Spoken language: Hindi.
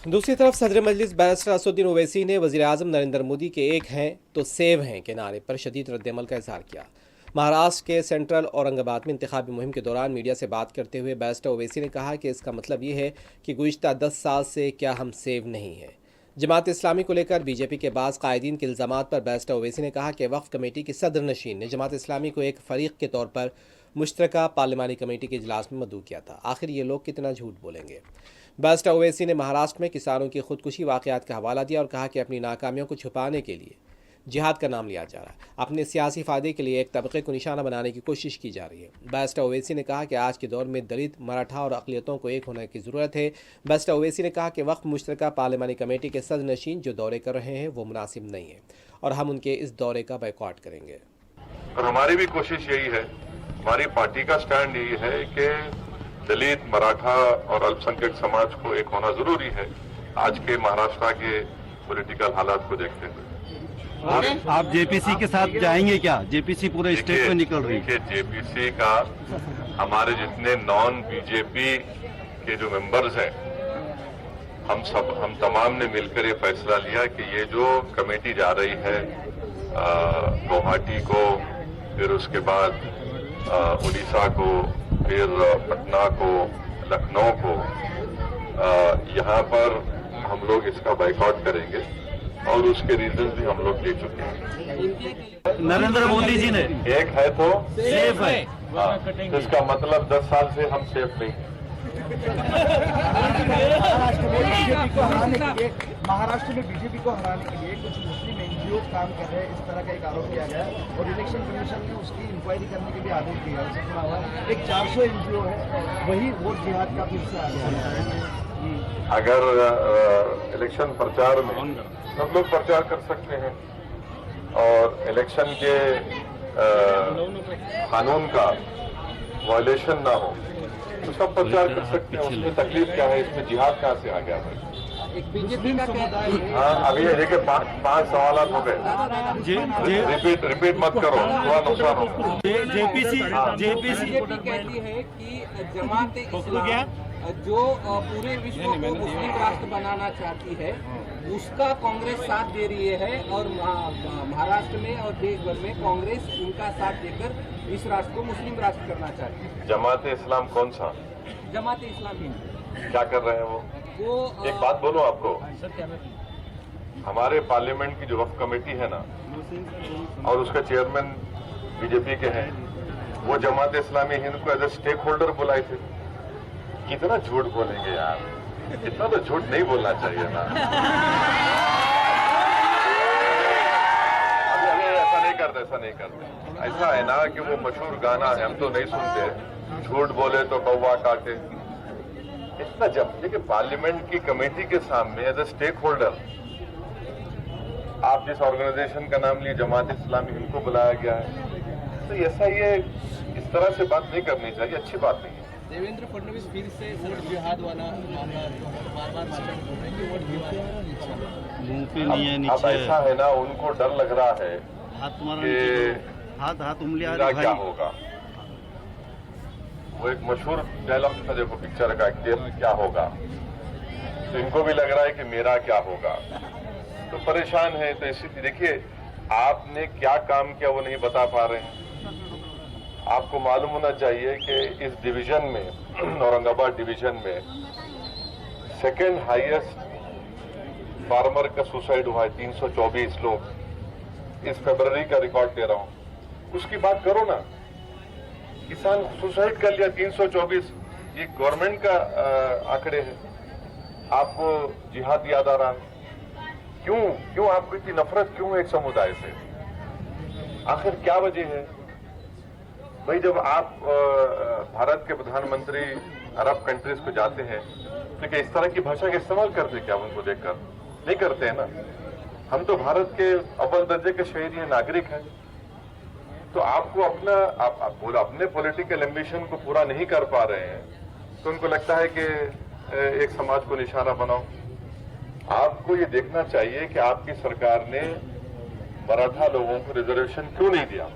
दूसरी तरफ सदर मजलिस बैरिस्टर असदुद्दीन ओवैसी ने वज़ीर-ए-आज़म नरेंद्र मोदी के एक हैं तो सेव हैं के नारे पर शदीद रद्द-ए-अमल का इजहार किया। महाराष्ट्र के सेंट्रल औरंगाबाद में इंतखाबी मुहिम के दौरान मीडिया से बात करते हुए बैरिस्टर ओवैसी ने कहा कि इसका मतलब ये है कि गुज़िश्ता 10 साल से क्या हम सेव नहीं हैं। जमात इस्लामी को लेकर बीजेपी के बाज़ कायदीन के इल्ज़ामात पर बैरिस्टर ओवैसी ने कहा कि वक्फ कमेटी के सदर नशीन ने जमात इस्लामी को एक फ़रीक के तौर पर मुश्तरका पार्लिमानी कमेटी के इजलास में मदऊ किया था। आखिर ये लोग कितना झूठ बोलेंगे। बैरिस्टर ओवैसी ने महाराष्ट्र में किसानों की खुदकुशी वाक़यात का हवाला दिया और कहा कि अपनी नाकामियों को छुपाने के लिए जिहाद का नाम लिया जा रहा है। अपने सियासी फ़ायदे के लिए एक तबके को निशाना बनाने की कोशिश की जा रही है। बैरिस्टर ओवैसी ने कहा कि आज के दौर में दलित, मराठा और अक़लियतों को एक होने की ज़रूरत है। बैरिस्टर ओवैसी ने कहा कि वक्फ मुश्तरका पार्लिमानी कमेटी के सदर नशीन जो दौरे कर रहे हैं वो मुनासिब नहीं है और हम उनके इस दौरे का बायकॉट करेंगे। और हमारी भी कोशिश यही है, हमारी पार्टी का स्टैंड यही है कि दलित, मराठा और अल्पसंख्यक समाज को एक होना जरूरी है आज के महाराष्ट्र के पॉलिटिकल हालात को देखते हुए। आप जेपीसी के साथ जाएंगे क्या? जेपीसी पूरे स्टेट में निकल रही है। जेपीसी का हमारे जितने नॉन बीजेपी के जो मेंबर्स हैं, हम तमाम ने मिलकर ये फैसला लिया कि ये जो कमेटी जा रही है गुवाहाटी को, फिर उसके बाद उड़ीसा को, फिर पटना को, लखनऊ को, यहाँ पर हम लोग इसका बायकॉट करेंगे और उसके रीजन भी हम लोग दे चुके हैं। नरेंद्र मोदी जी ने एक है तो सेफ है, तो इसका मतलब 10 साल से हम सेफ नहीं हैं। महाराष्ट्र में बीजेपी को हराने के लिए कुछ मुस्लिम एनजीओ काम कर रहे हैं, इस तरह का एक आरोप किया गया है और इलेक्शन कमीशन ने उसकी इंक्वायरी करने के लिए आदेश दिया है। एक 400 एनजीओ है, वही वोट जिहाद का फिर से आ गया है। अगर इलेक्शन प्रचार में सब लोग प्रचार कर सकते हैं और इलेक्शन के कानून का वायलेशन ना हो तो सब प्रचार कर सकते हैं। उसमें तकलीफ क्या है? इसमें जिहाद कहाँ से आ गया है? एक बीजेपी का समुदाय। हाँ, अभी देखिए 5 सवाल हो गए। रिपीट मत करो, थोड़ा नुकसान होगा। जेपीसी कहती है कि जमात इस्लाम जो पूरे विश्व को मुस्लिम राष्ट्र बनाना चाहती है उसका कांग्रेस साथ दे रही है और महाराष्ट्र में और देश भर में कांग्रेस उनका साथ देकर इस राष्ट्र को मुस्लिम राष्ट्र करना चाहती है। जमात इस्लाम कौन सा? जमात इस्लाम हिंद। क्या कर रहे हैं वो? एक बात बोलो आपको, हमारे पार्लियामेंट की जो वक्फ कमेटी है ना और उसका चेयरमैन बीजेपी के हैं, वो जमात इस्लामी हिंद को एज ए स्टेक होल्डर बुलाए थे। कितना झूठ बोलेंगे यार, इतना तो झूठ नहीं बोलना चाहिए ना। अभी ऐसा नहीं करते। ऐसा है ना कि वो मशहूर गाना है, हम तो नहीं सुनते, झूठ बोले तो कौवा काटे। इतना जब देखिए पार्लियामेंट की कमेटी के सामने एज ए स्टेक होल्डर आप जिस ऑर्गेनाइजेशन का नाम लिए जमात इस्लामी इनको बुलाया गया है, तो ऐसा ये इस तरह से बात नहीं करनी चाहिए, अच्छी बात नहीं है। देवेंद्र फडणवीस फिर से वोट जिहाद वाला बार-बार भाषण कर रहे हैं कि वोट जिहाद मुंह पे नहीं है, नीचे अब ऐसा है ना, उनको डर लग रहा है हाथ उंगली क्या होगा। वो एक मशहूर डायलॉग था, देखो पिक्चर का, क्या होगा, तो इनको भी लग रहा है कि मेरा क्या होगा, तो परेशान है। तो इसी देखिए आपने क्या काम किया वो नहीं बता पा रहे हैं। आपको मालूम होना चाहिए कि इस डिवीजन में, औरंगाबाद डिवीजन में सेकेंड हाईएस्ट फार्मर का सुसाइड हुआ है, 324 लोग। इस फरवरी का रिकॉर्ड दे रहा हूं, उसकी बात करो ना। किसान सुसाइड कर लिया 324, ये गवर्नमेंट का आंकड़े हैं। आपको जिहाद याद आ रहा है? क्यों आपको इतनी नफरत क्यों है एक समुदाय से? आखिर क्या वजह है भाई? जब आप भारत के प्रधानमंत्री अरब कंट्रीज को जाते हैं तो क्या इस तरह की भाषा का इस्तेमाल करते क्या? उनको देखकर नहीं करते हैं ना। हम तो भारत के अव्वल दर्जे के शहरी हैं, नागरिक हैं। तो आपको अपने पॉलिटिकल एम्बिशन को पूरा नहीं कर पा रहे हैं तो उनको लगता है कि एक समाज को निशाना बनाओ। आपको ये देखना चाहिए कि आपकी सरकार ने मराठा लोगों को रिजर्वेशन क्यों नहीं दिया।